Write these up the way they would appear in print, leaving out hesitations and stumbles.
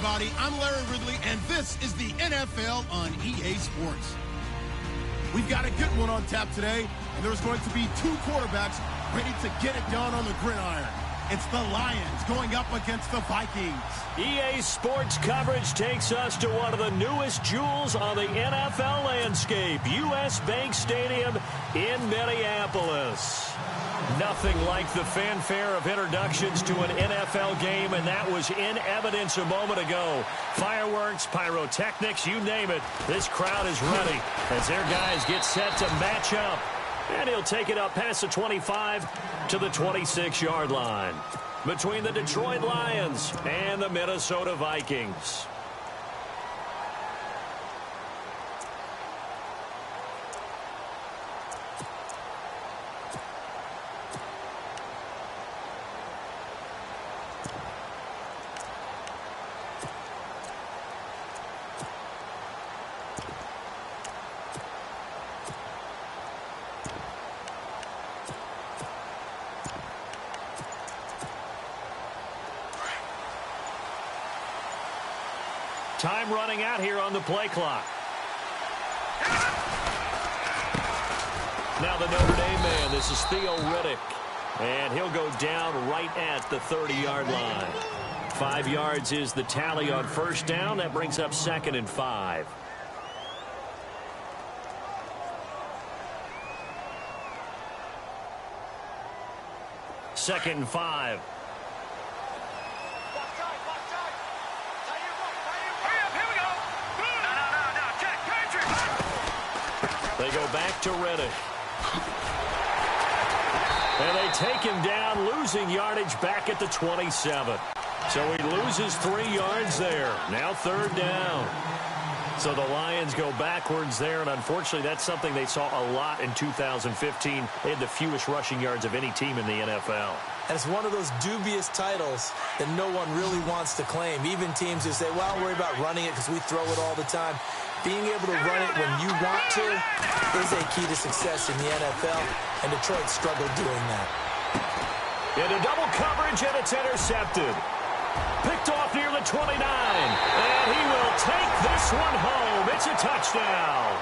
everybody. I'm Larry Ridley, and this is the NFL on EA Sports. We've got a good one on tap today, and there's going to be two quarterbacks ready to get it done on the gridiron. It's the Lions going up against the Vikings. EA Sports coverage takes us to one of the newest jewels on the NFL landscape, US Bank Stadium in Minneapolis. Nothing like the fanfare of introductions to an NFL game, and that was in evidence a moment ago. Fireworks, pyrotechnics, you name it. This crowd is ready as their guys get set to match up. And he'll take it up past the 25 to the 26-yard line between the Detroit Lions and the Minnesota Vikings. Time running out here on the play clock. Now the Notre Dame man, this is Theo Riddick. And he'll go down right at the 30-yard line. 5 yards is the tally on first down. That brings up 2nd and 5. Second and 5. They go back to Riddick. And they take him down, losing yardage back at the 27. So he loses 3 yards there. Now 3rd down. So the Lions go backwards there, and unfortunately that's something they saw a lot in 2015. They had the fewest rushing yards of any team in the NFL. And it's one of those dubious titles that no one really wants to claim. Even teams who say, well, I'll worry about running it because we throw it all the time. Being able to run it when you want to is a key to success in the NFL, and Detroit struggled doing that. Into double coverage, and it's intercepted. Picked off near the 29, and he will take this one home. It's a touchdown.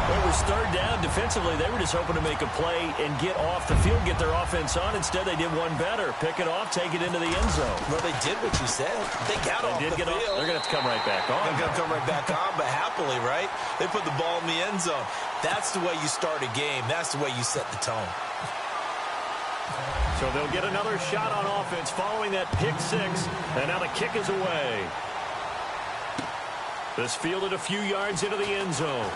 It was 3rd down. Defensively, they were just hoping to make a play and get off the field, get their offense on. Instead, they did one better. Pick it off, take it into the end zone. Well, they did what you said. They got off the field. They're going to have to come right back on. They're going to come right back on, but happily, right? They put the ball in the end zone. That's the way you start a game. That's the way you set the tone. So they'll get another shot on offense following that pick 6, and now the kick is away. This fielded a few yards into the end zone.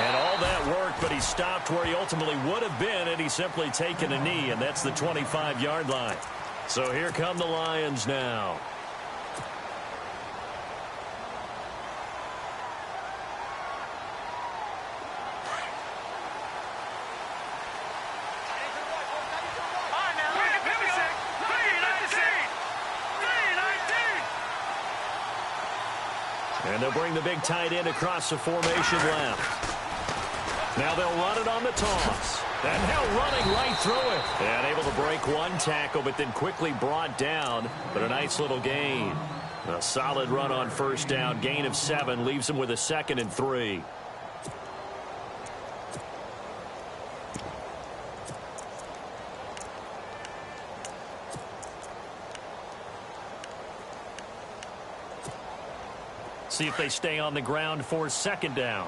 And all that worked, but he stopped where he ultimately would have been, and he's simply taken a knee, and that's the 25-yard line. So here come the Lions now. And they'll bring the big tight end across the formation left. Now they'll run it on the toss. And now running right through it. And able to break one tackle, but then quickly brought down. But a nice little gain. A solid run on first down. Gain of 7 leaves him with a 2nd and 3. See if they stay on the ground for 2nd down.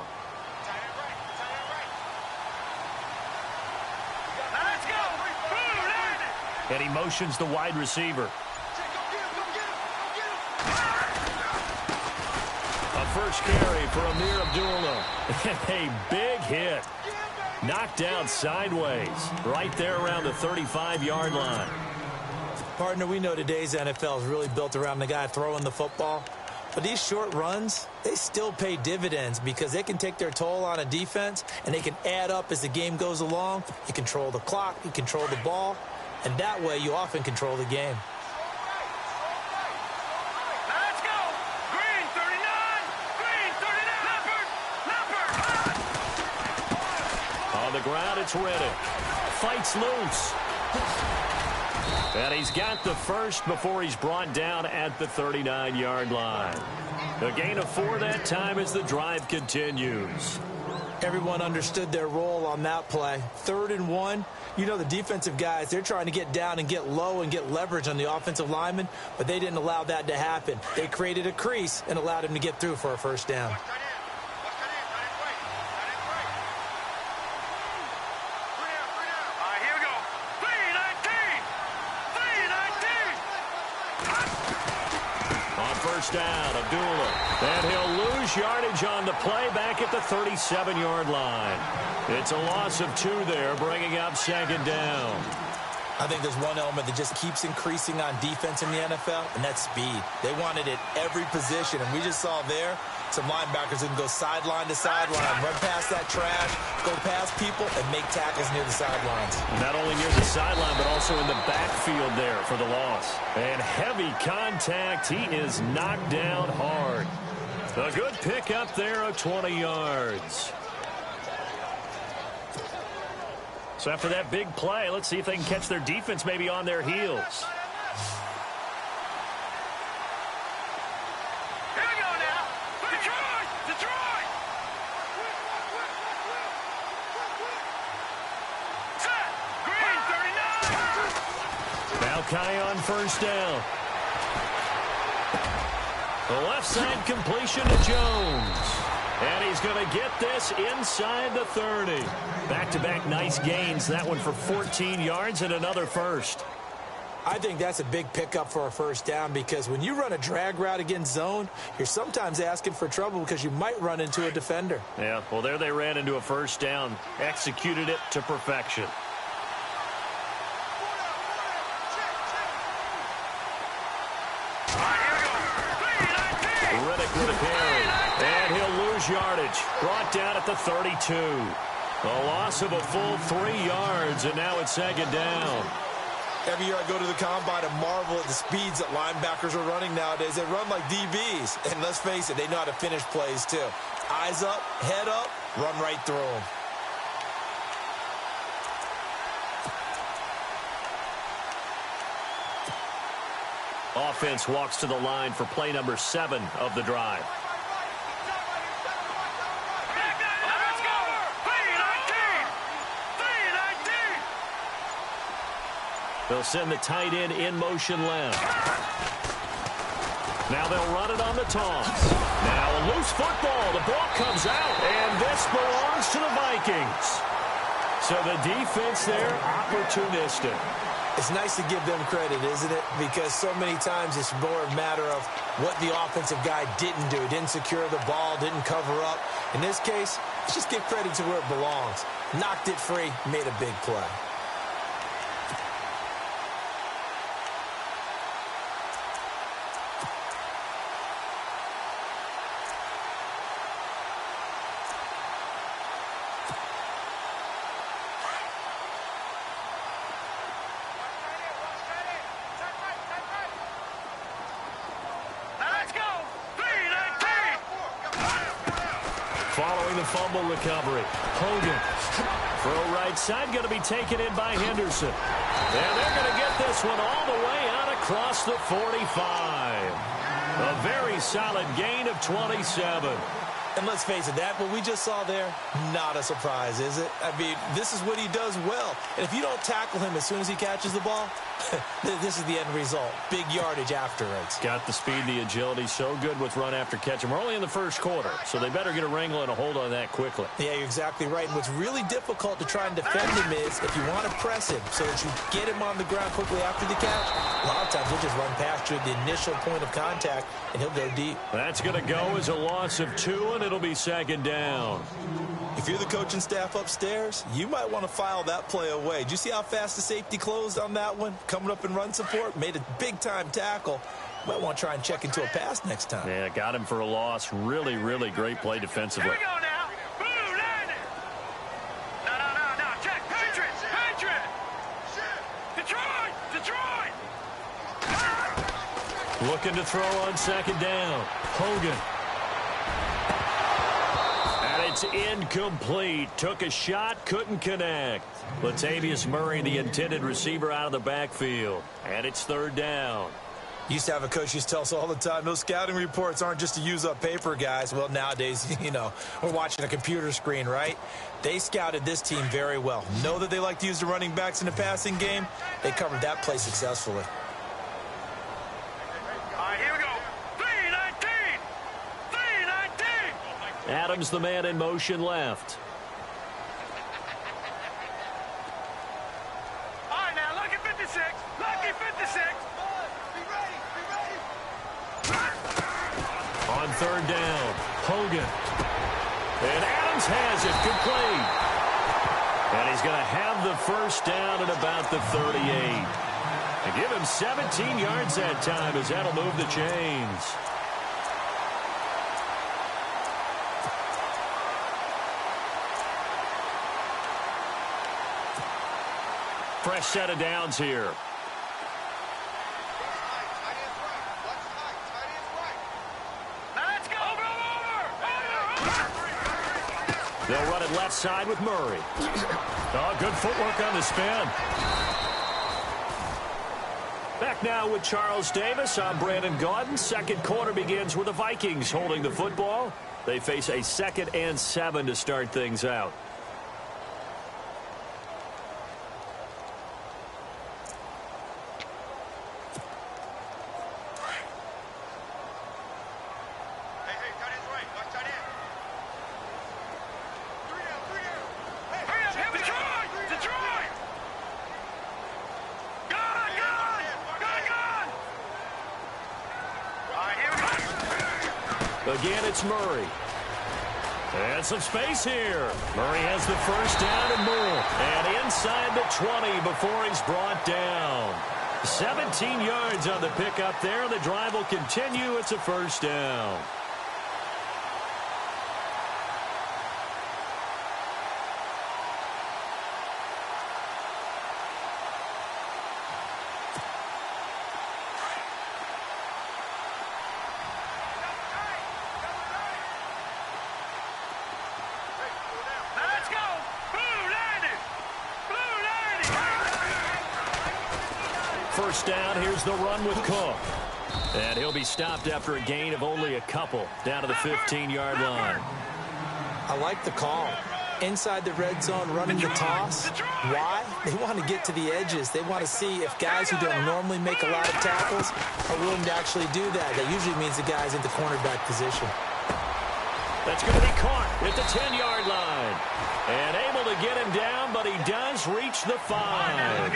And he motions the wide receiver. A first carry for Amir Abdullah. And a big hit. Knocked down sideways. Right there around the 35-yard line. Partner, we know today's NFL is really built around the guy throwing the football. But these short runs, they still pay dividends because they can take their toll on a defense, and they can add up as the game goes along. You control the clock, you control the ball, and that way you often control the game. Let's go! Green 39! Green 39! On the ground, it's Riddick. Fights loose. And he's got the first before he's brought down at the 39-yard line. A gain of 4 that time as the drive continues. Everyone understood their role on that play. 3rd and 1. You know the defensive guys, they're trying to get down and get low and get leverage on the offensive lineman, but they didn't allow that to happen. They created a crease and allowed him to get through for a first down. Down, Abdullah. And he'll lose yardage on the play back at the 37-yard line. It's a loss of 2 there, bringing up 2nd down. I think there's one element that just keeps increasing on defense in the NFL, and that's speed. They want it at every position, and we just saw there some linebackers who can go sideline to sideline, run past that trash, go past people, and make tackles near the sidelines. Not only near the sideline, but also in the backfield there for the loss. And heavy contact. He is knocked down hard. A good pickup there of 20 yards. So after that big play, let's see if they can catch their defense maybe on their heels. Kai on first down. The left side completion to Jones. And he's going to get this inside the 30. Back-to-back nice gains. That one for 14 yards and another first. I think that's a big pickup for a first down because when you run a drag route against zone, you're sometimes asking for trouble because you might run into a defender. Yeah, well, there they ran into a first down. Executed it to perfection. And he'll lose yardage. Brought down at the 32. A loss of a full 3 yards, and now it's 2nd down. Every year I go to the combine and marvel at the speeds that linebackers are running nowadays. They run like DBs. And let's face it, they know how to finish plays too. Eyes up, head up, run right through them. Offense walks to the line for play number 7 of the drive. They'll send the tight end in motion left. Now they'll run it on the toss. Now a loose football. The ball comes out, and this belongs to the Vikings. So the defense there, opportunistic. It's nice to give them credit, isn't it? Because so many times it's more a matter of what the offensive guy didn't do. Didn't secure the ball, didn't cover up. In this case, let's just give credit to where it belongs. Knocked it free, made a big play. Following the fumble recovery, Hogan. Throw right side, going to be taken in by Henderson. And they're going to get this one all the way out across the 45. A very solid gain of 27. And let's face it, that what we just saw there, not a surprise, is it? I mean, this is what he does well. And if you don't tackle him as soon as he catches the ball, this is the end result. Big yardage afterwards. Got the speed, the agility, so good with run after catch. And we're only in the first quarter, so they better get a wrangle and a hold on that quickly. Yeah, you're exactly right. And what's really difficult to try and defend him is if you want to press him so that you get him on the ground quickly after the catch, a lot of times he'll just run past you at the initial point of contact, and he'll go deep. That's going to go as a loss of 2, and it'll be 2nd down. If you're the coaching staff upstairs, you might want to file that play away. Did you see how fast the safety closed on that one? Coming up in run support, made a big-time tackle. Might want to try and check into a pass next time. Yeah, got him for a loss. Really, really great play defensively. Here we go now. Boom, landed. No. Check. Patriots. Detroit. Looking to throw on 2nd down. Hogan. And it's incomplete. Took a shot, couldn't connect. Latavius Murray, the intended receiver, out of the backfield. And it's third down. Used to have a coach used to tell us all the time, those scouting reports aren't just to use up paper, guys. Well, nowadays, we're watching a computer screen, right? They scouted this team very well. Know that they like to use the running backs in the passing game. They covered that play successfully. All right, here we go. 319. 319. Adams, the man in motion, left. All right, now, lucky 56. Lucky 56. On third down, Hogan. And Adams has it, complete. And he's going to have the first down at about the 38. And give him 17 yards that time as that'll move the chains. Fresh set of downs here. They'll run it left side with Murray. Oh, good footwork on the spin. Back now with Charles Davis. I'm Brandon Gaudin. Second quarter begins with the Vikings holding the football. They face a 2nd and 7 to start things out. Again, it's Murray. And some space here. Murray has the first down and more. And inside the 20 before he's brought down. 17 yards on the pickup there. The drive will continue. It's a first down. First down, here's the run with Cook. And he'll be stopped after a gain of only a couple down to the 15-yard line. I like the call. Inside the red zone, running the toss. Why? They want to get to the edges. They want to see if guys who don't normally make a lot of tackles are willing to actually do that. That usually means the guy's in the cornerback position. That's going to be caught at the 10-yard line. And able to get him down, but he does reach the 5.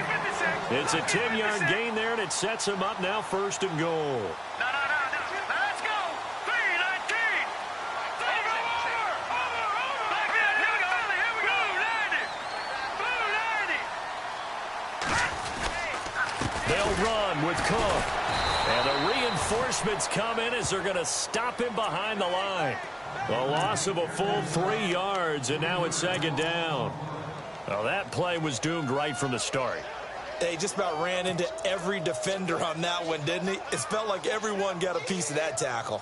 It's a 10-yard gain there, and it sets him up now first and goal. No. Let's go. 319. Over. Back in. Here we go. 90. They'll run with Cook. And the reinforcements come in as they're going to stop him behind the line. A loss of a full 3 yards, and now it's second down. Well, that play was doomed right from the start. They just about ran into every defender on that one, didn't he? It felt like everyone got a piece of that tackle.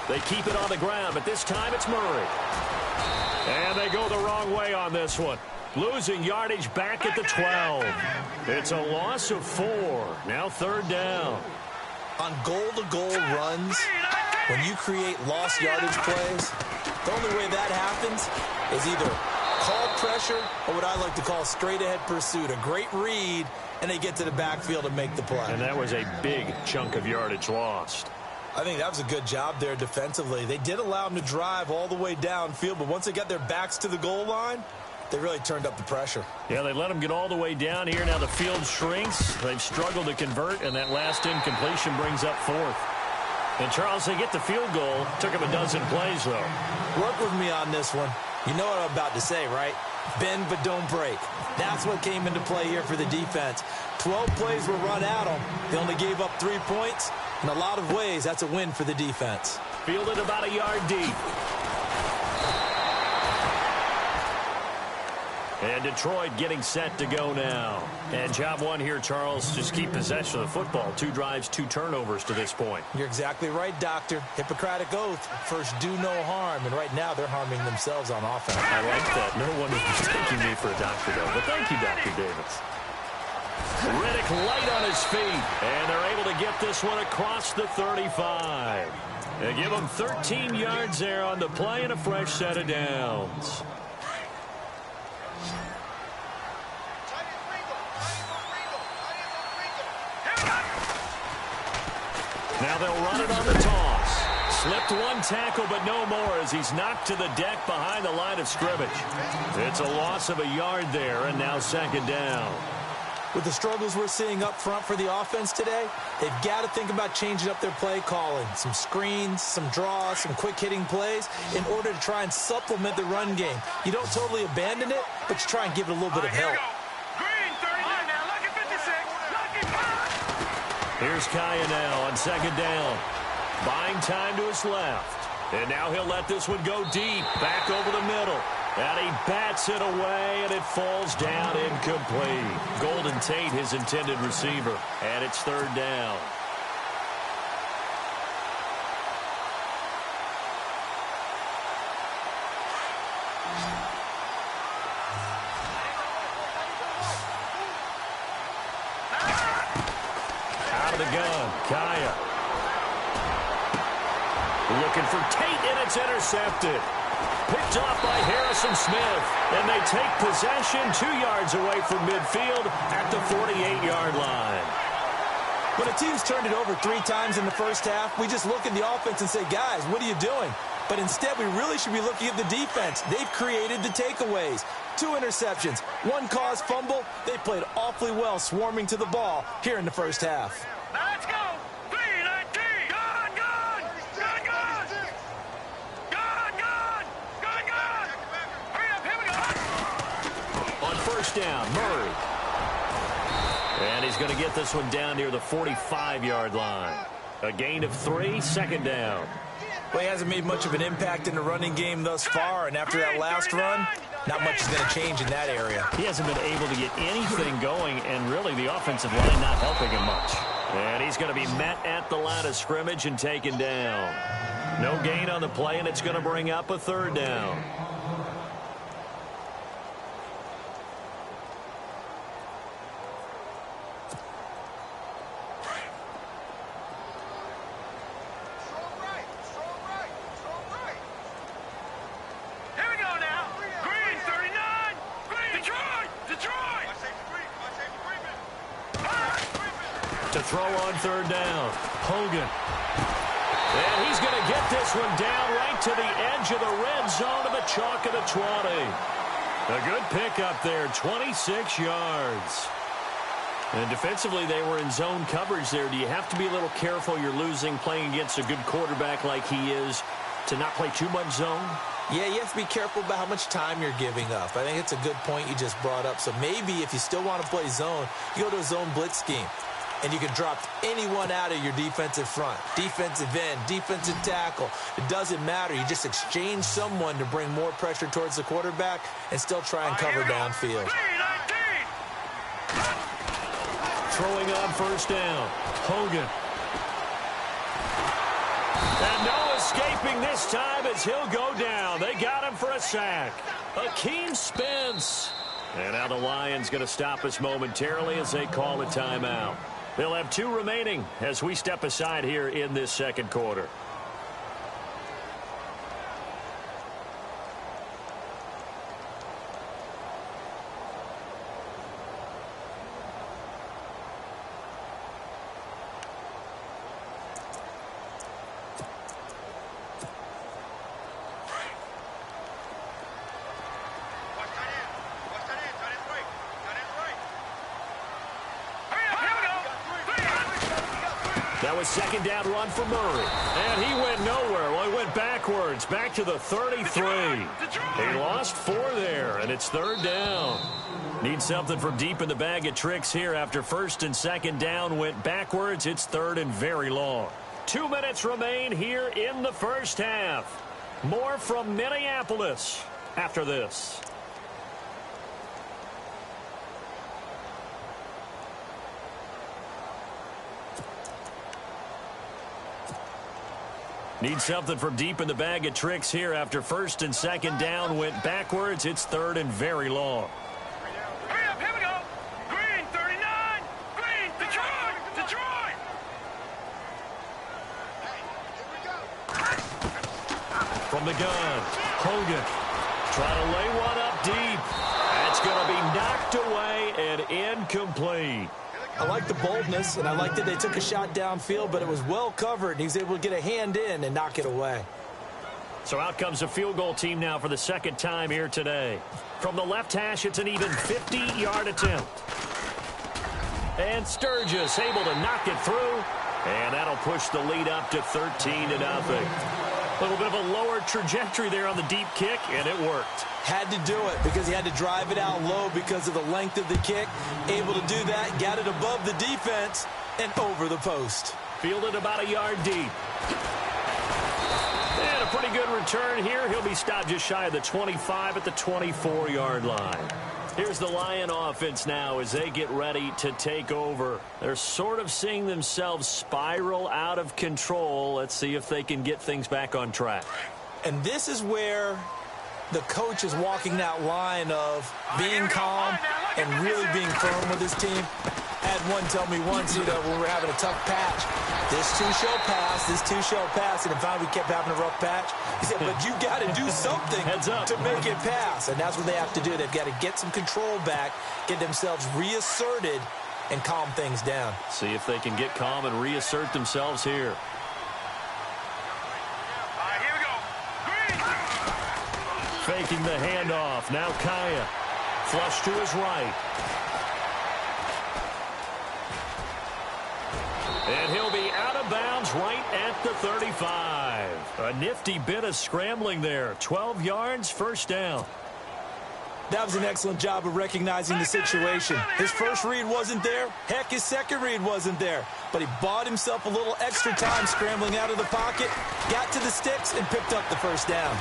They keep it on the ground, but this time it's Murray. And they go the wrong way on this one. Losing yardage back at the 12. It's a loss of 4. Now third down. On goal-to-goal runs, when you create lost yardage plays, the only way that happens is either call pressure or what I like to call straight-ahead pursuit. A great read, and they get to the backfield and make the play. And that was a big chunk of yardage lost. I think that was a good job there defensively. They did allow them to drive all the way downfield, but once they got their backs to the goal line, they really turned up the pressure. Yeah, they let them get all the way down here. Now the field shrinks. They've struggled to convert, and that last incompletion brings up 4th. And, Charles, they get the field goal. Took them a dozen plays, though. Work with me on this one. You know what I'm about to say, right? Bend but don't break. That's what came into play here for the defense. 12 plays were run at them. They only gave up 3 points. In a lot of ways, that's a win for the defense. Fielded about a yard deep. And Detroit getting set to go now. And job one here, Charles, just keep possession of the football. 2 drives, 2 turnovers to this point. You're exactly right, Doctor. Hippocratic oath. First, do no harm. And right now, they're harming themselves on offense. I like that. No one is mistaking me for a doctor, though. But thank you, Dr. Davis. Riddick light on his feet. And they're able to get this one across the 35. They give him 13 yards there on the play and a fresh set of downs. Now they'll run it on the toss. Slipped one tackle, but no more as he's knocked to the deck behind the line of scrimmage. It's a loss of a yard there, and now second down. With the struggles we're seeing up front for the offense today, they've got to think about changing up their play calling. Some screens, some draws, some quick-hitting plays in order to try and supplement the run game. You don't totally abandon it, but you try and give it a little bit of help. Here's Kaya now on second down. Buying time to his left. And now he'll let this one go deep. Back over the middle. And he bats it away, and it falls down incomplete. Golden Tate, his intended receiver. And it's third down. The gun, Kaya. Looking for Tate, and it's intercepted. Picked off by Harrison Smith, and they take possession 2 yards away from midfield at the 48-yard line. When a team's turned it over 3 times in the first half, we just look at the offense and say, guys, what are you doing? But instead, we really should be looking at the defense. They've created the takeaways. 2 interceptions, 1 caused fumble. They played awfully well swarming to the ball here in the first half. Let's go! 3-19! Gun! Gun! Gun! Gun! Gun! Gun! Gun! Gun! Hurry up! Here we go! On first down, Murray. And he's going to get this one down near the 45-yard line. A gain of 3, second down. Well, he hasn't made much of an impact in the running game thus far, and after that last run, not much is going to change in that area. He hasn't been able to get anything going, and really the offensive line not helping him much. And he's going to be met at the line of scrimmage and taken down. No gain on the play, and it's going to bring up a third down. To throw on third down, Hogan. And he's going to get this one down right to the edge of the red zone of the chalk of the 20. A good pickup there, 26 yards. And defensively, they were in zone coverage there. Do you have to be a little careful? You're losing playing against a good quarterback like he is to not play too much zone? Yeah, you have to be careful about how much time you're giving up. I think it's a good point you just brought up. So maybe if you still want to play zone, you go to a zone blitz scheme. And you can drop anyone out of your defensive front. Defensive end, defensive tackle. It doesn't matter. You just exchange someone to bring more pressure towards the quarterback and still try and cover downfield. Throwing on first down, Hogan. And no escaping this time as he'll go down. They got him for a sack. Akeem Spence. And now the Lions going to stop us momentarily as they call a timeout. They'll have 2 remaining as we step aside here in this second quarter. That was second down run for Murray. And he went nowhere. Well, he went backwards, back to the 33. He lost 4 there, and it's third down. Need something from deep in the bag of tricks here after first and second down went backwards. It's third and very long. 2 minutes remain here in the first half. More from Minneapolis after this. Need something from deep in the bag of tricks here after first and second down went backwards. It's third and very long. Hurry up, here we go. Green, 39. Green, Detroit, Detroit. From the gun, Hogan trying to lay one up deep. That's going to be knocked away and incomplete. I like the boldness, and I like that they took a shot downfield, but it was well covered, and he was able to get a hand in and knock it away. So out comes a field goal team now for the second time here today. From the left hash, it's an even 50-yard attempt. And Sturgis able to knock it through, and that'll push the lead up to 13-0. A little bit of a lower trajectory there on the deep kick, and it worked. Had to do it because he had to drive it out low because of the length of the kick. Able to do that, got it above the defense, and over the post. Fielded about a yard deep. And a pretty good return here. He'll be stopped just shy of the 25 at the 24-yard line. Here's the Lion offense now as they get ready to take over. They're sort of seeing themselves spiral out of control. Let's see if they can get things back on track. And this is where the coach is walking that line of being calm and really being firm with his team. I had one tell me once, when we were having a tough patch, this too shall pass, this too shall pass, and if finally we kept having a rough patch, he said, but you got to do something to make it pass, and that's what they have to do. They've got to get some control back, get themselves reasserted, and calm things down. See if they can get calm and reassert themselves here. All right, here we go. Green. Faking the handoff. Now Kaya. Flush to his right. And he'll be out of bounds right at the 35. A nifty bit of scrambling there. 12 yards, first down. That was an excellent job of recognizing the situation. His first read wasn't there. Heck, his second read wasn't there. But he bought himself a little extra time scrambling out of the pocket, got to the sticks, and picked up the first down.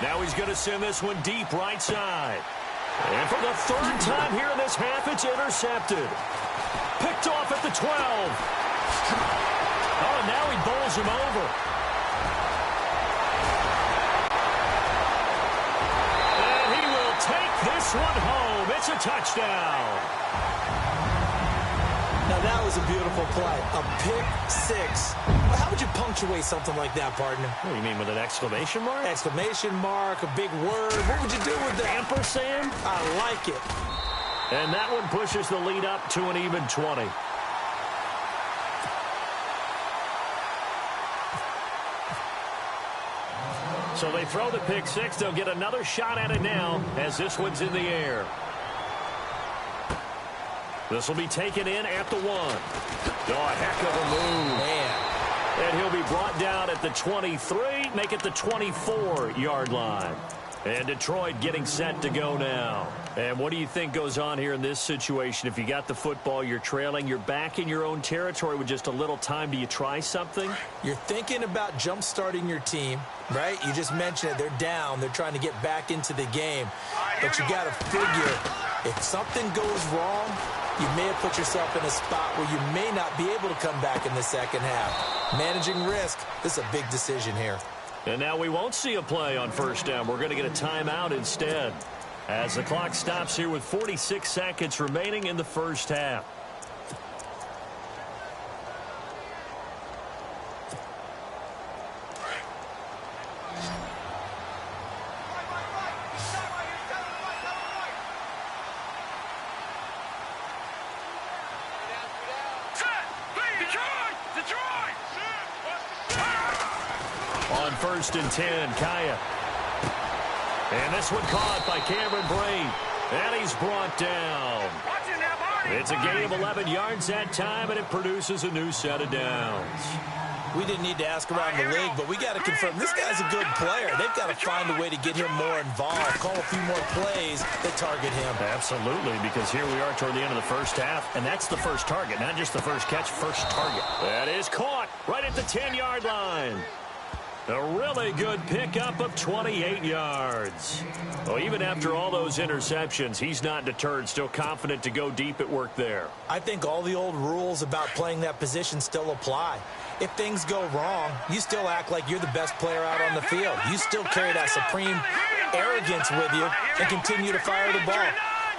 Now he's going to send this one deep right side. And for the third time here in this half, it's intercepted. Picked off at the 12. Oh, now he bowls him over. And he will take this one home. It's a touchdown. Now, that was a beautiful play. A pick six. Well, how would you punctuate something like that, partner? What do you mean, with an exclamation mark? Exclamation mark, a big word. What would you do with that? Ampersand? I like it. And that one pushes the lead up to an even 20. So they throw the pick six. They'll get another shot at it now as this one's in the air. This will be taken in at the 1. Oh, a heck of a move. Man. And he'll be brought down at the 23, make it the 24-yard line. And Detroit getting set to go now. And what do you think goes on here in this situation? If you got the football, you're trailing, you're back in your own territory with just a little time. Do you try something? You're thinking about jump-starting your team, right? You just mentioned it. They're down. They're trying to get back into the game. But you got to figure, if something goes wrong, you may have put yourself in a spot where you may not be able to come back in the second half. Managing risk, this is a big decision here. And now we won't see a play on first down. We're going to get a timeout instead as the clock stops here with 46 seconds remaining in the first half. On first and 10, Kaya. And this one caught by Cameron Brate. And he's brought down. It's a gain of 11 yards that time, and it produces a new set of downs. We didn't need to ask around the league, but we got to confirm this guy's a good player. They've got to find a way to get him more involved, call a few more plays that target him. Absolutely, because here we are toward the end of the first half, and that's the first target, not just the first catch, first target. That is caught right at the 10-yard line. A really good pickup of 28 yards. Well, even after all those interceptions, he's not deterred, still confident to go deep at work there. I think all the old rules about playing that position still apply. if things go wrong, you still act like you're the best player out on the field. You still carry that supreme arrogance with you and continue to fire the ball.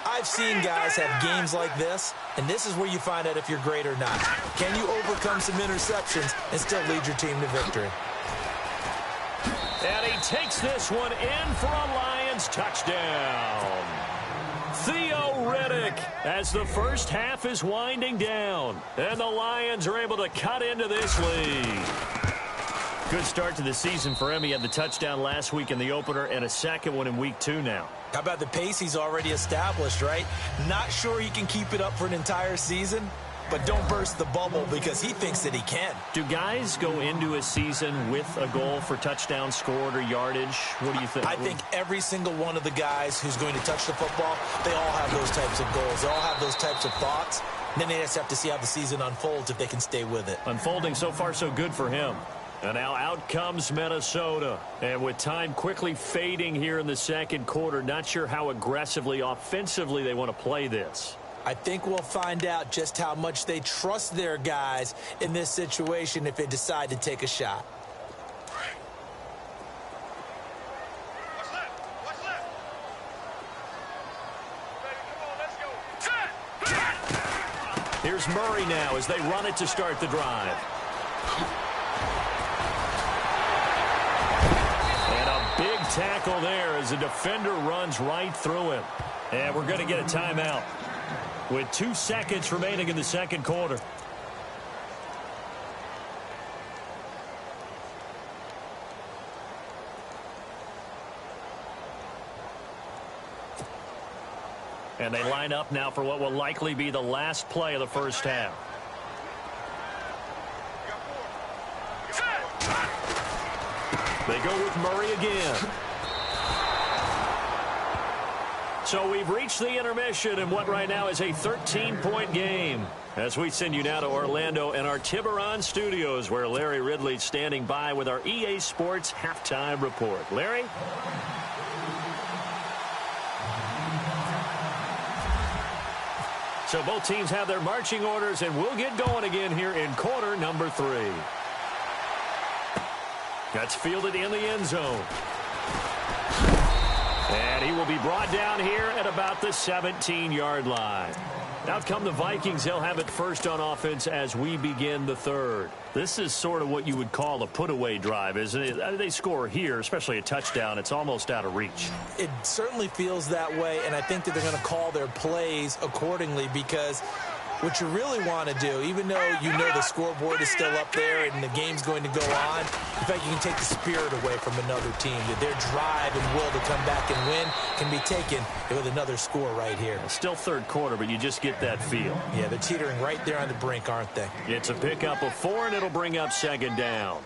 I've seen guys have games like this, and this is where you find out if you're great or not. Can you overcome some interceptions and still lead your team to victory? And he takes this one in for a Lions touchdown. Theo Riddick, as the first half is winding down, and the Lions are able to cut into this lead. Good start to the season for him. He had the touchdown last week in the opener and a second one in week 2 now. How about the pace he's already established, right? Not sure he can keep it up for an entire season, but don't burst the bubble because he thinks that he can. Do guys go into a season with a goal for touchdown scored or yardage? What do you think? I think every single one of the guys who's going to touch the football, they all have those types of goals. They all have those types of thoughts. And then they just have to see how the season unfolds if they can stay with it. Unfolding so far so good for him. And now out comes Minnesota. And with time quickly fading here in the second quarter, not sure how aggressively, offensively they want to play this. I think we'll find out just how much they trust their guys in this situation if they decide to take a shot. What's left? What's left? Ready, come on, let's go. Set. Here's Murray now as they run it to start the drive. And a big tackle there as the defender runs right through him. And we're going to get a timeout with 2 seconds remaining in the second quarter. And they line up now for what will likely be the last play of the first half. They go with Murray again. So we've reached the intermission in what right now is a 13-point game. As we send you now to Orlando and our Tiburon studios where Larry Ridley's standing by with our EA Sports halftime report. Larry? So both teams have their marching orders, and we'll get going again here in quarter number 3. That's fielded in the end zone. And he will be brought down here at about the 17-yard line. Out come the Vikings. They'll have it first on offense as we begin the third. This is sort of what you would call a put-away drive, isn't it? They score here, especially a touchdown. It's almost out of reach. It certainly feels that way, and I think that they're going to call their plays accordingly because what you really want to do, even though you know the scoreboard is still up there and the game's going to go on, in fact, you can take the spirit away from another team. That their drive and will to come back and win can be taken with another score right here. Still third quarter, but you just get that feel. Yeah, they're teetering right there on the brink, aren't they? It's a pickup of 4, and it'll bring up second down.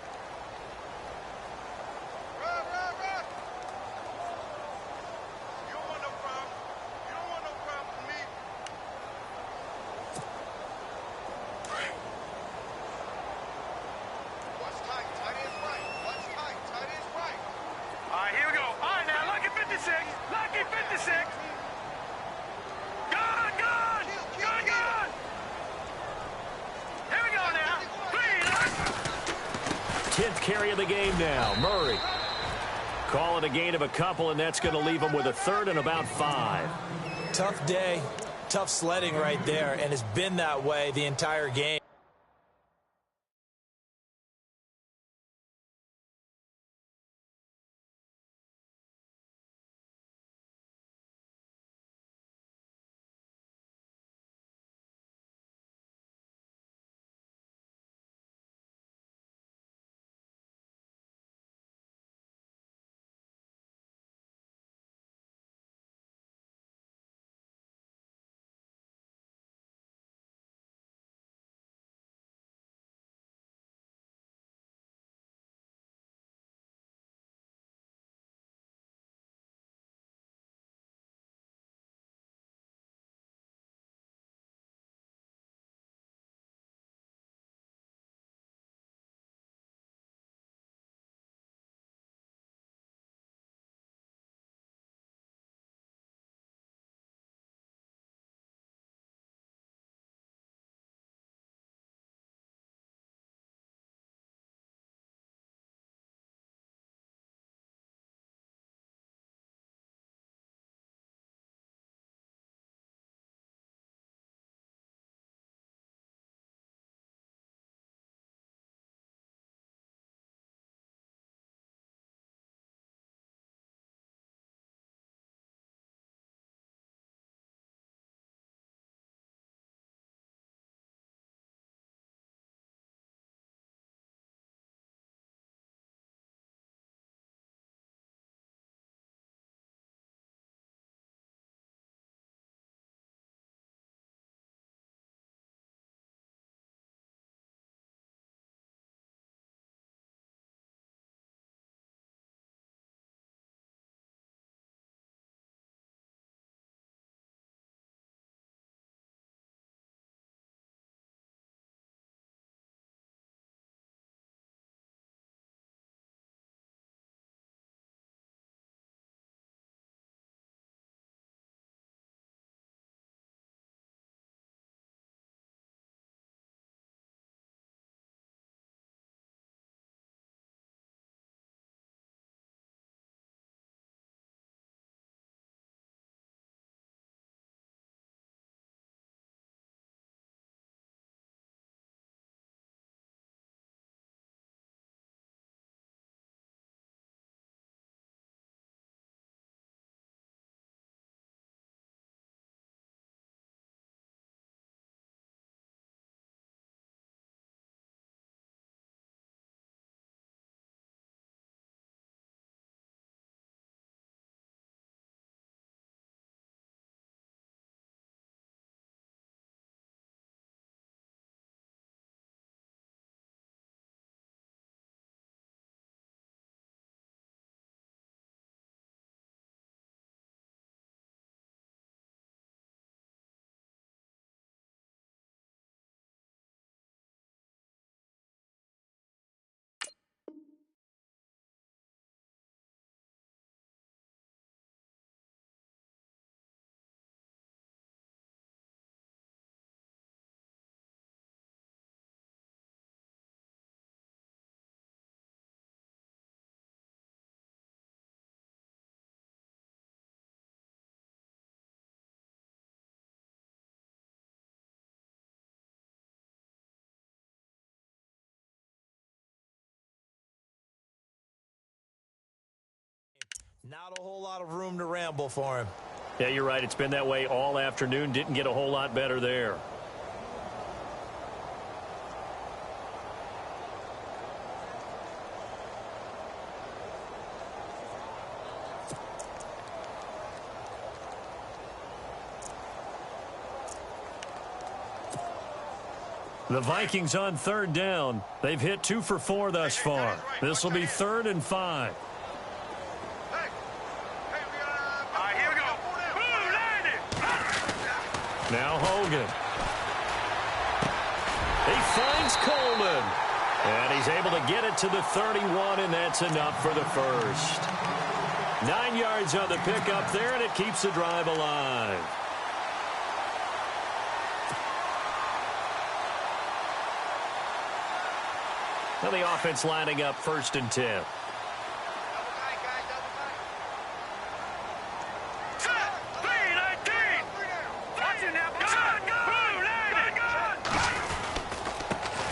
Carry of the game now. Murray. Call it a gain of a couple, and that's going to leave him with a third and about 5. Tough day, tough sledding right there, and it's been that way the entire game. Not a whole lot of room to ramble for him. Yeah, you're right. It's been that way all afternoon. Didn't get a whole lot better there. The Vikings on third down. They've hit 2 for 4 thus far. This will be 3rd and 5. Now Hogan. He finds Coleman. And he's able to get it to the 31, and that's enough for the first. 9 yards on the pickup there, and it keeps the drive alive. Now the offense lining up 1st and 10.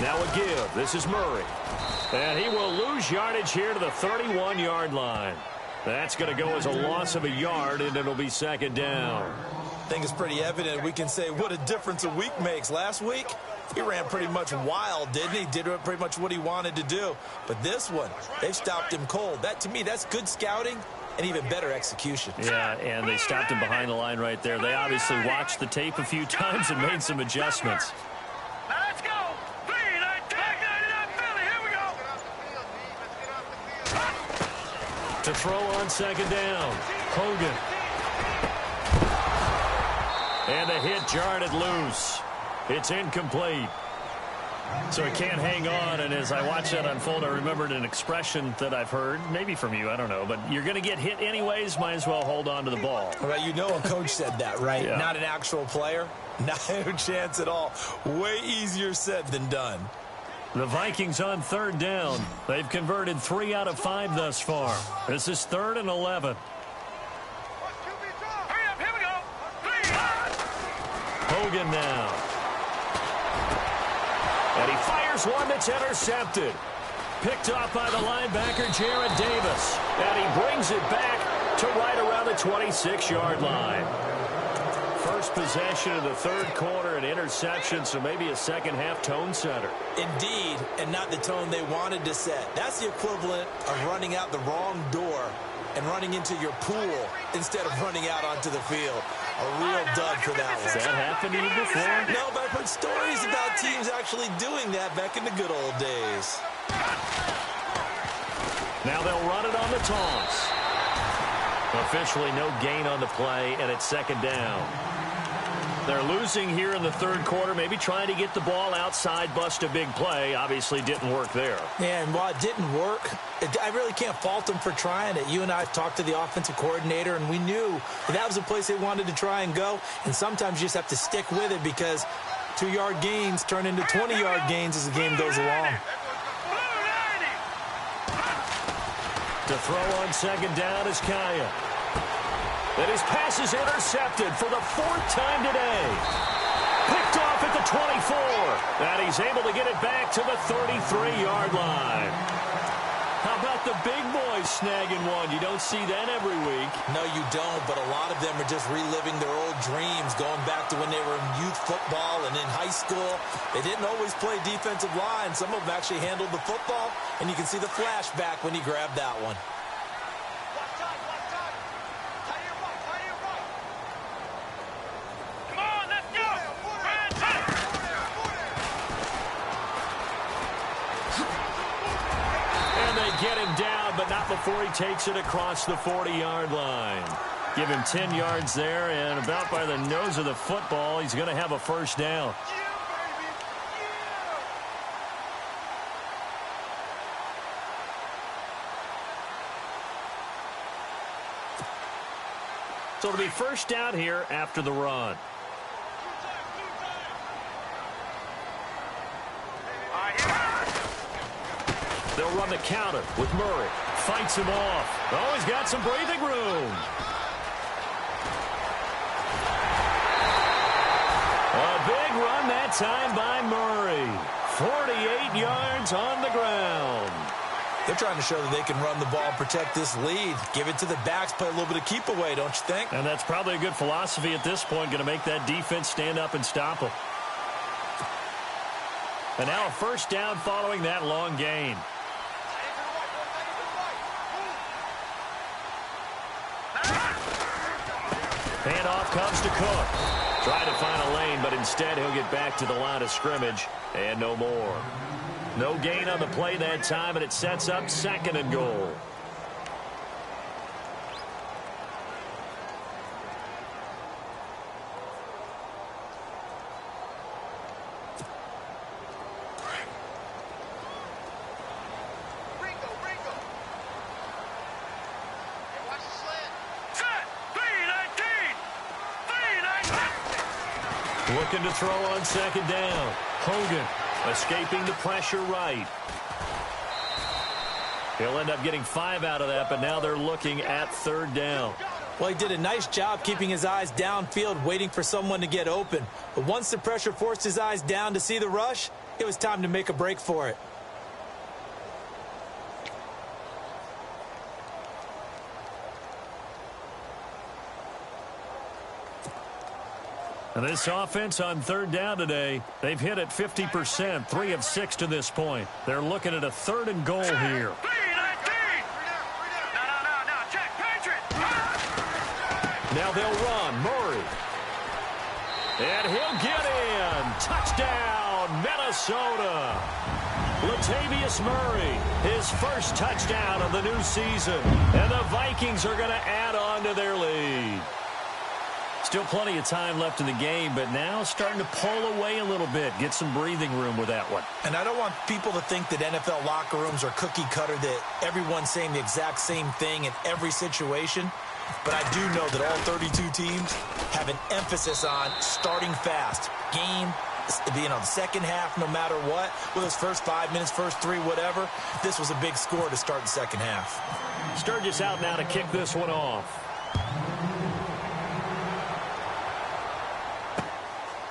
Now a give. This is Murray. And he will lose yardage here to the 31-yard line. That's going to go as a loss of a yard, and it'll be 2nd down. I think it's pretty evident. We can say what a difference a week makes. Last week, he ran pretty much wild, didn't he? Did pretty much what he wanted to do. But this one, they've stopped him cold. That, to me, that's good scouting and even better execution. Yeah, and they stopped him behind the line right there. They obviously watched the tape a few times and made some adjustments. Let's go. To throw on 2nd down. Hogan. And the hit jarred it loose. It's incomplete. So he can't hang on, and as I watch that unfold, I remembered an expression that I've heard, maybe from you, I don't know, but you're going to get hit anyways, might as well hold on to the ball. Well, you know a coach said that, right? Yeah. Not an actual player. No chance at all. Way easier said than done. The Vikings on 3rd down. They've converted 3 out of 5 thus far. This is 3rd and 11. Hurry up, here we go. Hogan now. And he fires one that's intercepted. Picked off by the linebacker, Jared Davis. And he brings it back to right around the 26-yard line. First possession of the 3rd quarter, an interception, so maybe a second-half tone setter. Indeed, and not the tone they wanted to set. That's the equivalent of running out the wrong door and running into your pool instead of running out onto the field. A real dud for that one. Has that happened to you before? No, but I've heard stories about teams actually doing that back in the good old days. Now they'll run it on the toss. Officially no gain on the play, and it's 2nd down. They're losing here in the 3rd quarter, maybe trying to get the ball outside, bust a big play. Obviously didn't work there. Yeah, and while it didn't work, I really can't fault them for trying it. You and I talked to the offensive coordinator, and we knew that was a place they wanted to try and go. And sometimes you just have to stick with it because 2-yard gains turn into 20-yard gains as the game goes along. To throw on 2nd down is Kaya. And his pass is intercepted for the 4th time today. Picked off at the 24. And he's able to get it back to the 33-yard line. How about the big boys snagging one? You don't see that every week. No, you don't, but a lot of them are just reliving their old dreams, going back to when they were in youth football and in high school. They didn't always play defensive line. Some of them actually handled the football, and you can see the flashback when he grabbed that one. Get him down, but not before he takes it across the 40-yard line. Give him 10 yards there, and about by the nose of the football, he's going to have a 1st down. So it'll be 1st down here after the run. They'll run the counter with Murray. Fights him off. Oh, he's got some breathing room. A big run that time by Murray. 48 yards on the ground. They're trying to show that they can run the ball and protect this lead. Give it to the backs, play a little bit of keep away, don't you think? And that's probably a good philosophy at this point, going to make that defense stand up and stop them. And now a first down following that long gain. Handoff comes to Cook. Trying to find a lane, but instead he'll get back to the line of scrimmage and no more. No gain on the play that time, and it sets up 2nd and goal. Looking to throw on 2nd down. Hogan escaping the pressure right. He'll end up getting 5 out of that, but now they're looking at 3rd down. Well, he did a nice job keeping his eyes downfield, waiting for someone to get open. But once the pressure forced his eyes down to see the rush, it was time to make a break for it. And this offense on 3rd down today, they've hit it 50%, 3 of 6 to this point. They're looking at a 3rd and goal here. Now they'll run. Murray. And he'll get in. Touchdown, Minnesota. Latavius Murray, his first touchdown of the new season. And the Vikings are going to add on to their lead. Still plenty of time left in the game, but now starting to pull away a little bit. Get some breathing room with that one. And I don't want people to think that NFL locker rooms are cookie cutter, that everyone's saying the exact same thing in every situation. But I do know that all 32 teams have an emphasis on starting fast. Game, the second half, no matter what. Whether it's first 5 minutes, first 3, whatever. This was a big score to start the second half. Sturgis out now to kick this one off.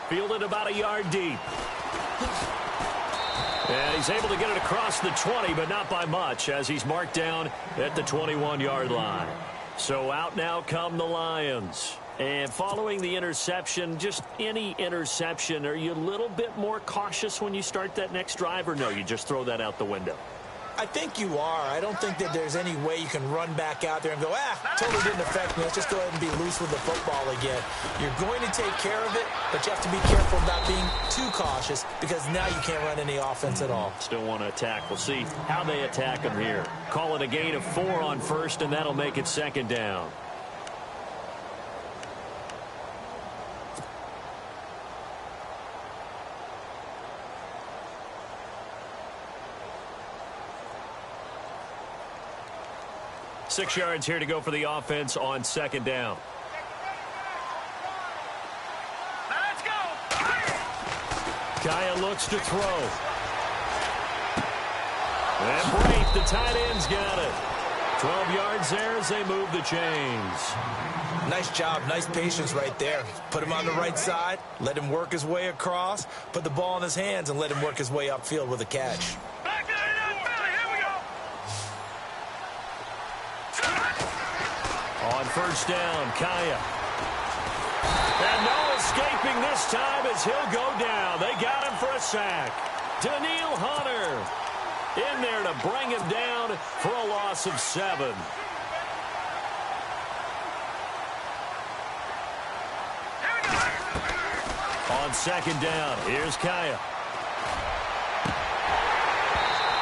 Fielded about a yard deep. And he's able to get it across the 20, but not by much, as he's marked down at the 21-yard line. So out now come the Lions. And following the interception, just any interception, are you a little bit more cautious when you start that next drive, or no, you just throw that out the window? I think you are. I don't think that there's any way you can run back out there and go, totally didn't affect me. Let's just go ahead and be loose with the football again. You're going to take care of it, but you have to be careful about being too cautious, because now you can't run any offense at all. Still want to attack. We'll see how they attack them here. Call it a gain of 4 on 1st, and that'll make it 2nd down. Six yards here to go for the offense on 2nd down. Let's go. Kaya looks to throw. And Braith, the tight end's got it. 12 yards there as they move the chains. Nice job, nice patience right there. Put him on the right side, let him work his way across, put the ball in his hands, and let him work his way upfield with a catch. On 1st down, Kaya. And no escaping this time as he'll go down. They got him for a sack. Daniil Hunter in there to bring him down for a loss of 7. On 2nd down, here's Kaya.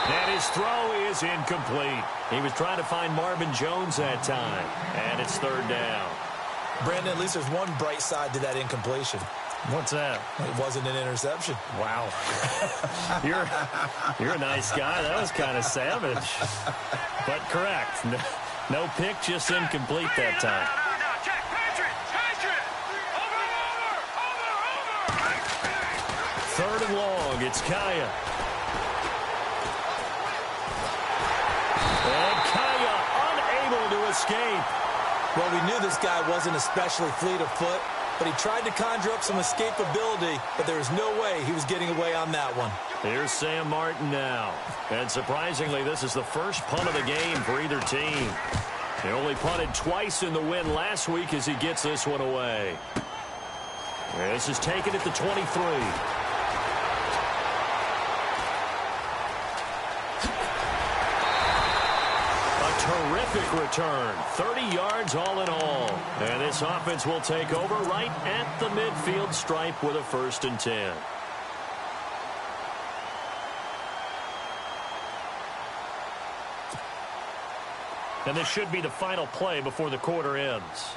And his throw is incomplete. He was trying to find Marvin Jones that time. And it's 3rd down. Brandon, at least there's one bright side to that incompletion. What's that? It wasn't an interception. Wow. You're a nice guy. That was kind of savage. But correct. No pick, just incomplete that time. Third and long. It's Kaya. And Kaya unable to escape. Well, we knew this guy wasn't especially fleet of foot, but he tried to conjure up some escapability, but there was no way he was getting away on that one. Here's Sam Martin now. And surprisingly, this is the first punt of the game for either team. He only punted twice in the win last week as he gets this one away. This is taken at the 23. Terrific return. 30 yards all in all. And this offense will take over right at the midfield stripe with a 1st and 10. And this should be the final play before the quarter ends.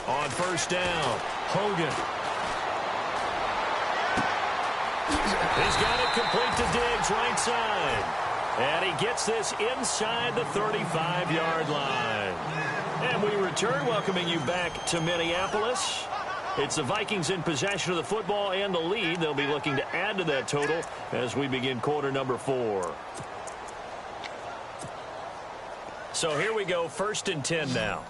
On 1st down, Hogan. He's got it complete to Diggs, right side. And he gets this inside the 35-yard line. And we return, welcoming you back to Minneapolis. It's the Vikings in possession of the football and the lead. They'll be looking to add to that total as we begin quarter number 4. So here we go, 1st and 10 now.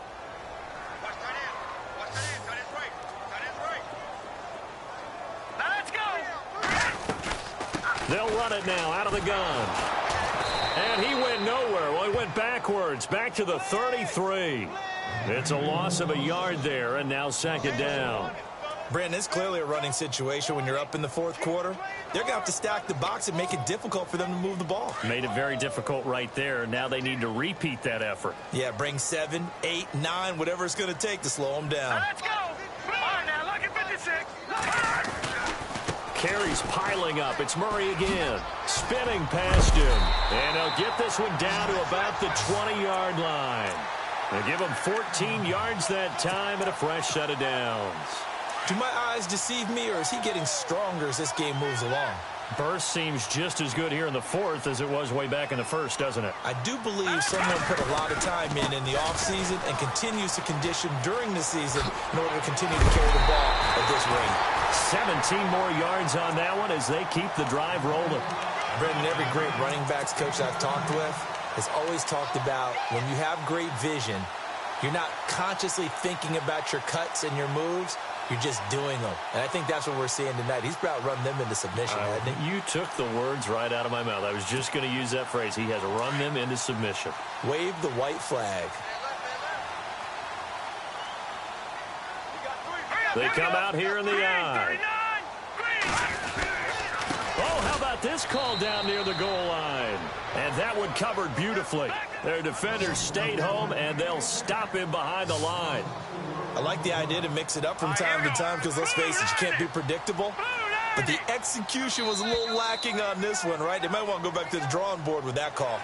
They'll run it now out of the gun. And he went nowhere. Well, he went backwards, back to the 33. It's a loss of a yard there, and now 2nd down. Brandon, it's clearly a running situation when you're up in the 4th quarter. They're going to have to stack the box and make it difficult for them to move the ball. Made it very difficult right there. Now they need to repeat that effort. Yeah, bring 7, 8, 9, whatever it's going to take to slow them down. Let's go. All right, now, look at 56. Carries piling up. It's Murray again. Spinning past him. And he'll get this one down to about the 20-yard line. They give him 14 yards that time and a fresh set of downs. Do my eyes deceive me, or is he getting stronger as this game moves along? Burst seems just as good here in the 4th as it was way back in the 1st, doesn't it? I do believe someone put a lot of time in the offseason and continues to condition during the season in order to continue to carry the ball at this rate. 17 more yards on that one as they keep the drive rolling. Brendan, every great running backs coach I've talked with has always talked about when you have great vision, you're not consciously thinking about your cuts and your moves. You're just doing them. And I think that's what we're seeing tonight. He's about run them into submission, hasn't he? You took the words right out of my mouth. I was just going to use that phrase. He has run them into submission. Wave the white flag. They come out here in the eye. Oh, how about this call down near the goal line? And that one covered beautifully. Their defenders stayed home, and they'll stop him behind the line. I like the idea to mix it up from time to time because, let's face it, you can't be predictable. But the execution was a little lacking on this one, right? They might want to go back to the drawing board with that call.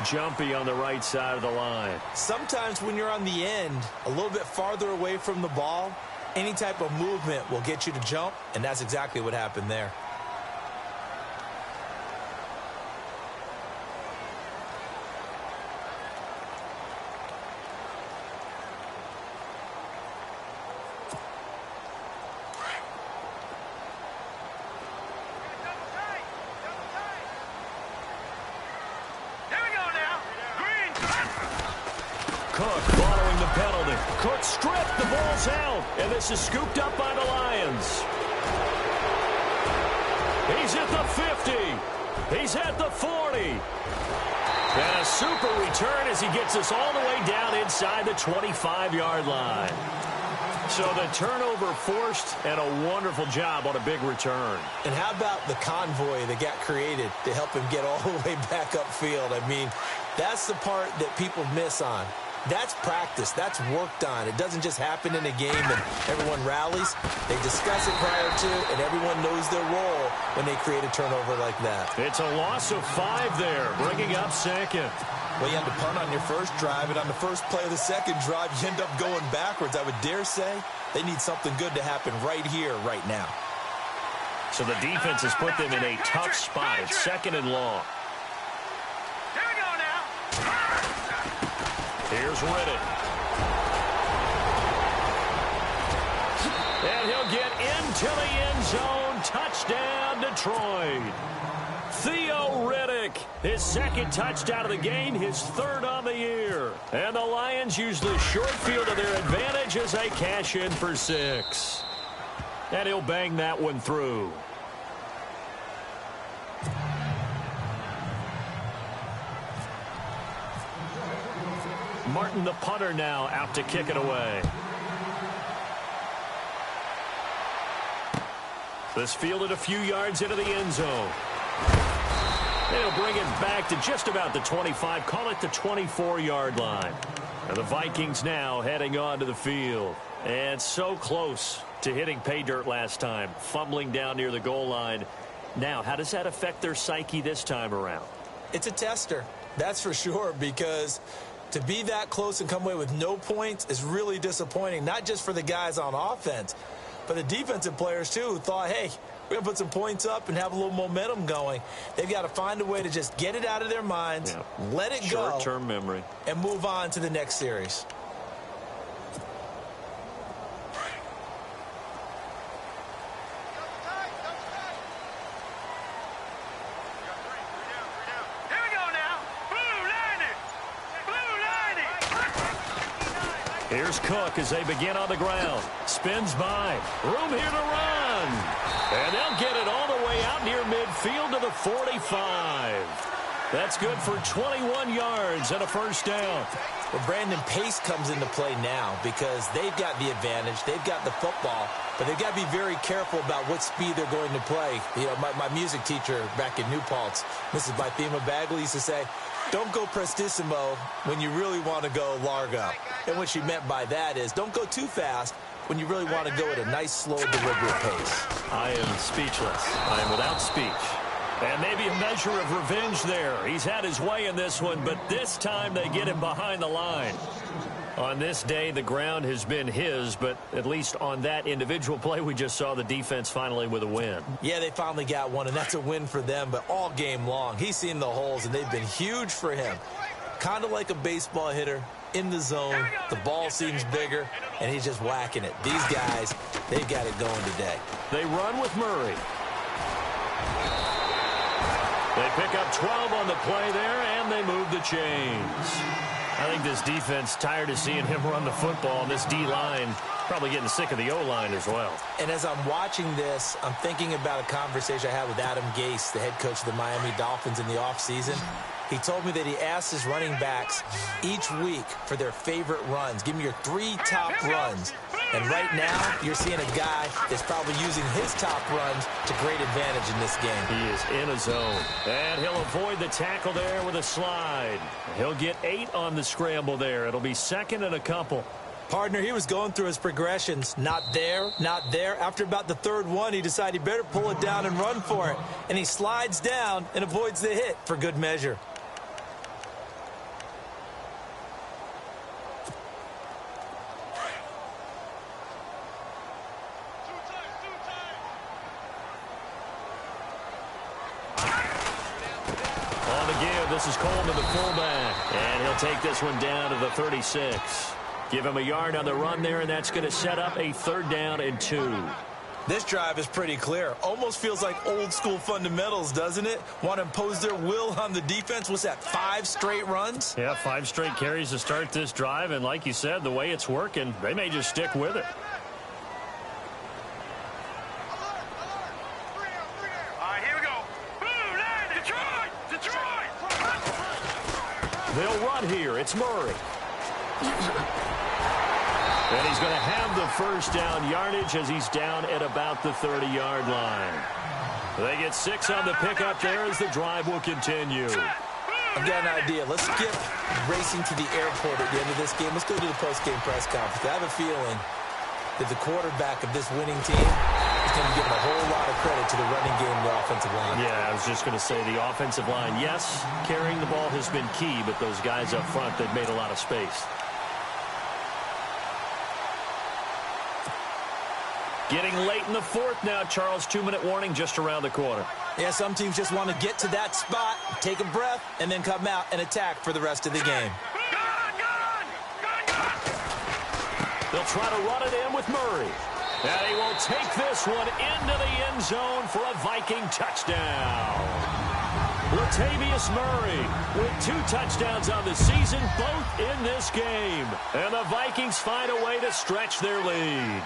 Jumpy on the right side of the line. Sometimes when you're on the end, a little bit farther away from the ball, any type of movement will get you to jump, and that's exactly what happened there. Cook following the penalty. Cook stripped. The ball's out. And this is scooped up by the Lions. He's at the 50. He's at the 40. And a super return as he gets us all the way down inside the 25-yard line. So the turnover forced and a wonderful job on a big return. And how about the convoy that got created to help him get all the way back upfield? I mean, that's the part that people miss on. That's practice. That's worked on. It doesn't just happen in a game and everyone rallies. They discuss it prior to, and everyone knows their role when they create a turnover like that. It's a loss of 5 there, bringing up second. Well, you had to punt on your first drive, and on the first play of the second drive, you end up going backwards. I would dare say they need something good to happen right here, right now. So the defense has put them in a tough spot. It's 2nd and long. Here we go now. Here's Riddick. And he'll get into the end zone. Touchdown, Detroit. Theo Riddick, his second touchdown of the game, his third on the year. And the Lions use the short field to their advantage as they cash in for 6. And he'll bang that one through. Martin, the punter, now out to kick it away. This fielded a few yards into the end zone. They'll bring it back to just about the 25, call it the 24-yard line. And the Vikings now heading onto the field. And so close to hitting pay dirt last time, fumbling down near the goal line. Now, how does that affect their psyche this time around? It's a tester, that's for sure, because to be that close and come away with no points is really disappointing, not just for the guys on offense, but the defensive players, too, who thought, hey, we're going to put some points up and have a little momentum going. They've got to find a way to just get it out of their minds, let it go, short-term memory, and move on to the next series. Here's Cook as they begin on the ground. Spins by. Room here to run. And they'll get it all the way out near midfield to the 45. That's good for 21 yards and a first down. Well, Brandon, pace comes into play now because they've got the advantage. They've got the football, but they've got to be very careful about what speed they're going to play. You know, my music teacher back in New Paltz, Mrs. Bythema Bagley, used to say, don't go prestissimo when you really want to go largo. And what she meant by that is don't go too fast when you really want to go at a nice, slow, deliberate pace. I am speechless. I am without speech. And maybe a measure of revenge there. He's had his way in this one, but this time they get him behind the line. On this day, the ground has been his, but at least on that individual play, we just saw the defense finally with a win. Yeah, they finally got one, and that's a win for them, but all game long, he's seen the holes, and they've been huge for him. Kind of like a baseball hitter in the zone. The ball seems bigger, and he's just whacking it. These guys, they've got it going today. They run with Murray. They pick up 12 on the play there, and they move the chains. I think this defense tired of seeing him run the football, and this D-line probably getting sick of the O-line as well. And as I'm watching this, I'm thinking about a conversation I had with Adam Gase, the head coach of the Miami Dolphins in the offseason. He told me that he asked his running backs each week for their favorite runs. Give me your 3 top runs. And right now, you're seeing a guy that's probably using his top runs to great advantage in this game. He is in a zone. And he'll avoid the tackle there with a slide. He'll get 8 on the scramble there. It'll be second and a couple. Partner, he was going through his progressions. Not there, not there. After about the third one, he decided he better pull it down and run for it. And he slides down and avoids the hit for good measure. This is Coleman, the fullback, and he'll take this one down to the 36. Give him a yard on the run there, and that's going to set up a 3rd down and 2. This drive is pretty clear. Almost feels like old school fundamentals, doesn't it? Want to impose their will on the defense. What's that, 5 straight runs? Yeah, 5 straight carries to start this drive, and like you said, the way it's working, they may just stick with it. They'll run here. It's Murray. And he's going to have the first down yardage as he's down at about the 30-yard line. They get 6 on the pickup there as the drive will continue. I've got an idea. Let's skip racing to the airport at the end of this game. Let's go to the post-game press conference. I have a feeling that the quarterback of this winning team is going to be given a whole lot of credit to the running game and the offensive line. Yeah, I was just going to say the offensive line. Yes, carrying the ball has been key, but those guys up front, they've made a lot of space. Getting late in the 4th now, Charles. 2-minute warning just around the corner. Yeah, some teams just want to get to that spot, take a breath, and then come out and attack for the rest of the game. They'll try to run it in with Murray. And he will take this one into the end zone for a Viking touchdown. Latavius Murray with 2 touchdowns on the season, both in this game. And the Vikings find a way to stretch their lead.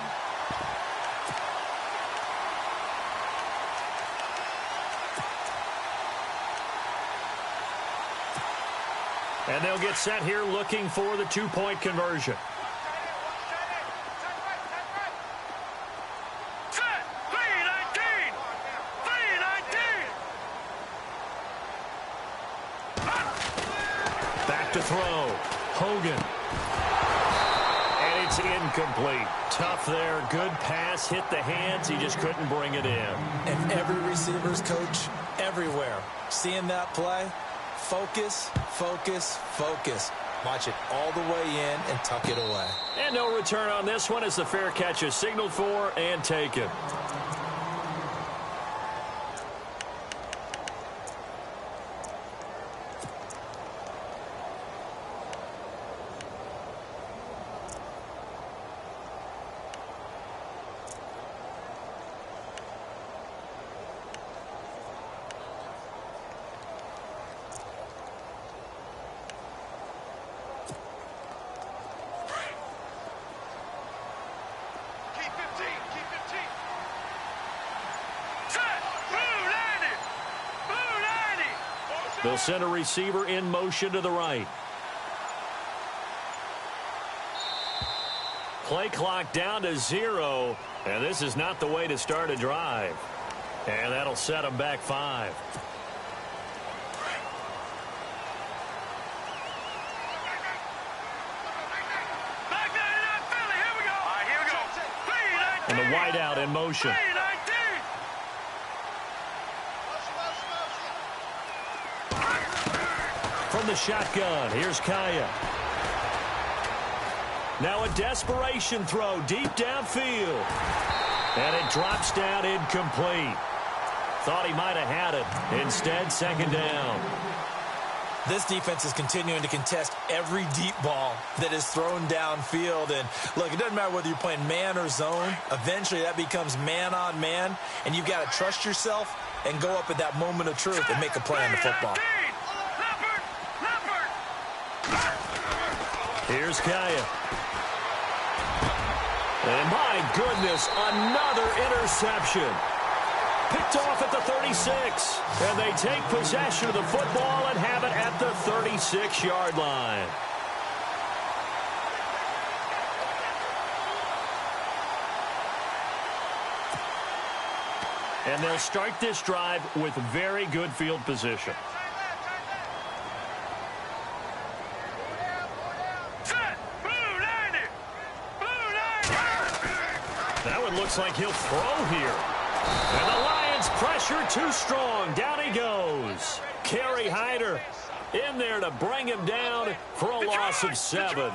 And they'll get set here looking for the 2-point conversion. To throw. Hogan. And it's incomplete. Tough there. Good pass. Hit the hands. He just couldn't bring it in. And every receiver's coach everywhere. Seeing that play, focus, focus, focus. Watch it all the way in and tuck it away. And no return on this one as the fair catch is signaled for and taken. They'll send a receiver in motion to the right. Play clock down to 0, and this is not the way to start a drive. And that'll set them back 5. And the wideout in motion. From the shotgun, here's Kaya. Now a desperation throw deep downfield. And it drops down incomplete. Thought he might have had it. Instead, second down. This defense is continuing to contest every deep ball that is thrown downfield. And look, it doesn't matter whether you're playing man or zone. Eventually, that becomes man on man. And you've got to trust yourself and go up at that moment of truth and make a play on the football. Here's Kaya. And my goodness, another interception. Picked off at the 36. And they take possession of the football and have it at the 36-yard line. And they'll start this drive with very good field position. That one looks like he'll throw here. And the Lions pressure too strong. Down he goes. Kerry Hyder in there to bring him down for a loss of 7.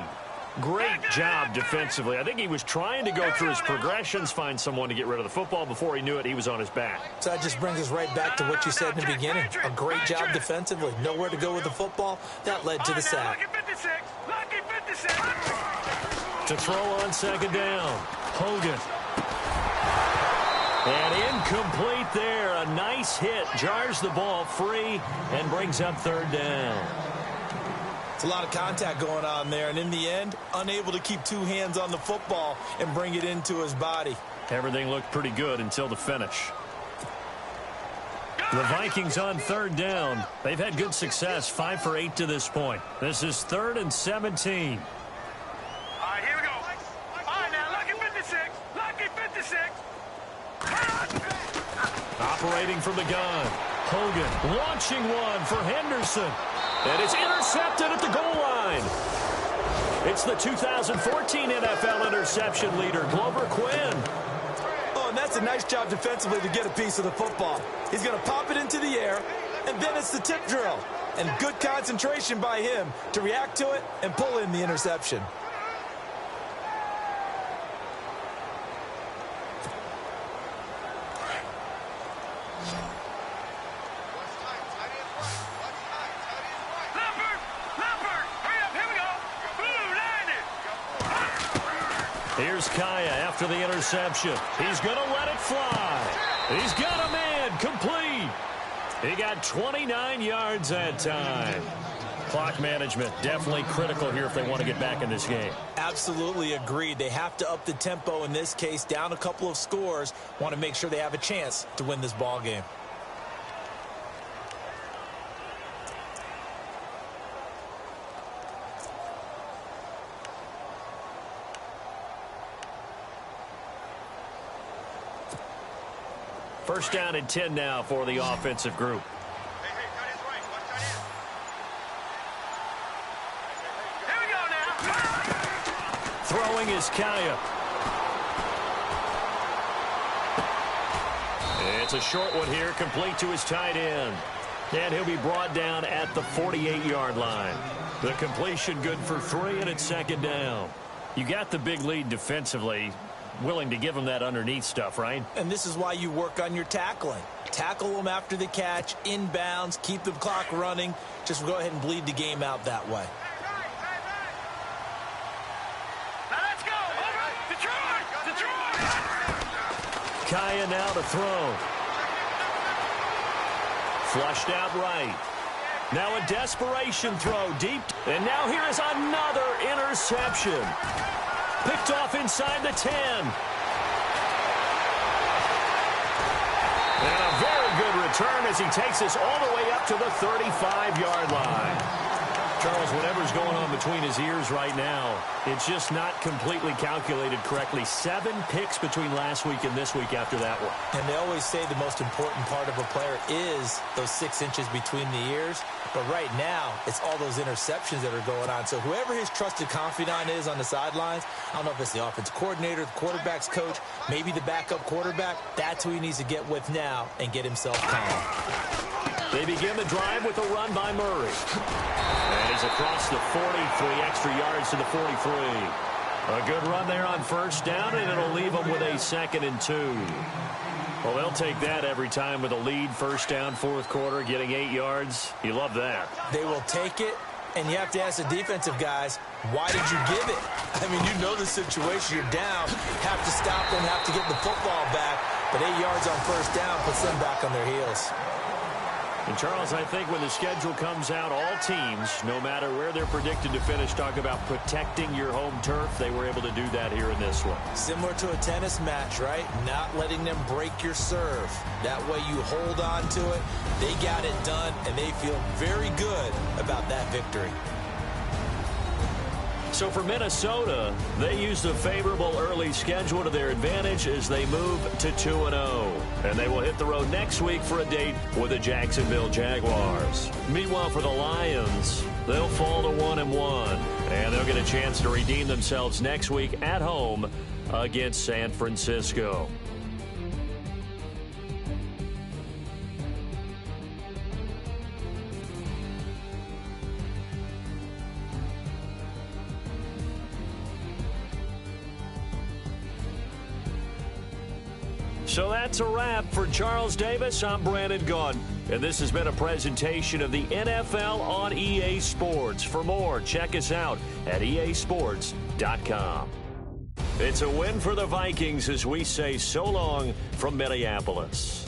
Great job defensively. I think he was trying to go through his progressions, find someone to get rid of the football. Before he knew it, he was on his back. So that just brings us right back to what you said in the beginning. A great job defensively. Nowhere to go with the football. That led to the sack. To throw on second down. Hogan. And incomplete there. A nice hit. Jars the ball free and brings up third down. It's a lot of contact going on there. And in the end, unable to keep 2 hands on the football and bring it into his body. Everything looked pretty good until the finish. The Vikings on third down. They've had good success. 5 for 8 to this point. This is 3rd and 17. All right, here we go. All right, now, lucky 56. Lucky 56. Operating from the gun. Hogan launching one for Henderson. And it's intercepted at the goal line. It's the 2014 NFL interception leader, Glover Quinn. Oh, and that's a nice job defensively to get a piece of the football. He's going to pop it into the air, and then it's the tip drill. And good concentration by him to react to it and pull in the interception. Here's Kaya after the interception. He's going to let it fly. He's got a man complete. He got 29 yards that time. Clock management definitely critical here if they want to get back in this game. Absolutely agreed. They have to up the tempo in this case, down a couple of scores. Want to make sure they have a chance to win this ball game. First down and 10 now for the offensive group. Throwing is Kaya. It's a short one here, complete to his tight end. And he'll be brought down at the 48-yard line. The completion good for 3, and it's second down. You got the big lead defensively. Willing to give him that underneath stuff, right? And this is why you work on your tackling. Tackle them after the catch, inbounds, keep the clock running. Just go ahead and bleed the game out that way. Kaya now to throw. Flushed out right. Now a desperation throw deep. And now here is another interception. Picked off inside the 10. And a very good return as he takes us all the way up to the 35-yard line. Charles, whatever's going on between his ears right now, it's just not completely calculated correctly. 7 picks between last week and this week after that one. And they always say the most important part of a player is those 6 inches between the ears. But right now, it's all those interceptions that are going on. So whoever his trusted confidant is on the sidelines, I don't know if it's the offensive coordinator, the quarterback's coach, maybe the backup quarterback, that's who he needs to get with now and get himself calm. They begin the drive with a run by Murray. And he's across the 43 extra yards to the 43. A good run there on first down, and it'll leave them with a 2nd and 2. Well, they'll take that every time with a lead, first down, fourth quarter, getting 8 yards. You love that. They will take it, and you have to ask the defensive guys, why did you give it? I mean, you know the situation. You're down, have to stop them, have to get the football back, but 8 yards on first down puts them back on their heels. And, Charles, I think when the schedule comes out, all teams, no matter where they're predicted to finish, talk about protecting your home turf. They were able to do that here in this one. Similar to a tennis match, right? Not letting them break your serve. That way you hold on to it. They got it done, and they feel very good about that victory. So for Minnesota, they use the favorable early schedule to their advantage as they move to 2-0. And they will hit the road next week for a date with the Jacksonville Jaguars. Meanwhile, for the Lions, they'll fall to 1-1. And they'll get a chance to redeem themselves next week at home against San Francisco. So that's a wrap. For Charles Davis, I'm Brandon Gaudin. And this has been a presentation of the NFL on EA Sports. For more, check us out at easports.com. It's a win for the Vikings as we say so long from Minneapolis.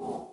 You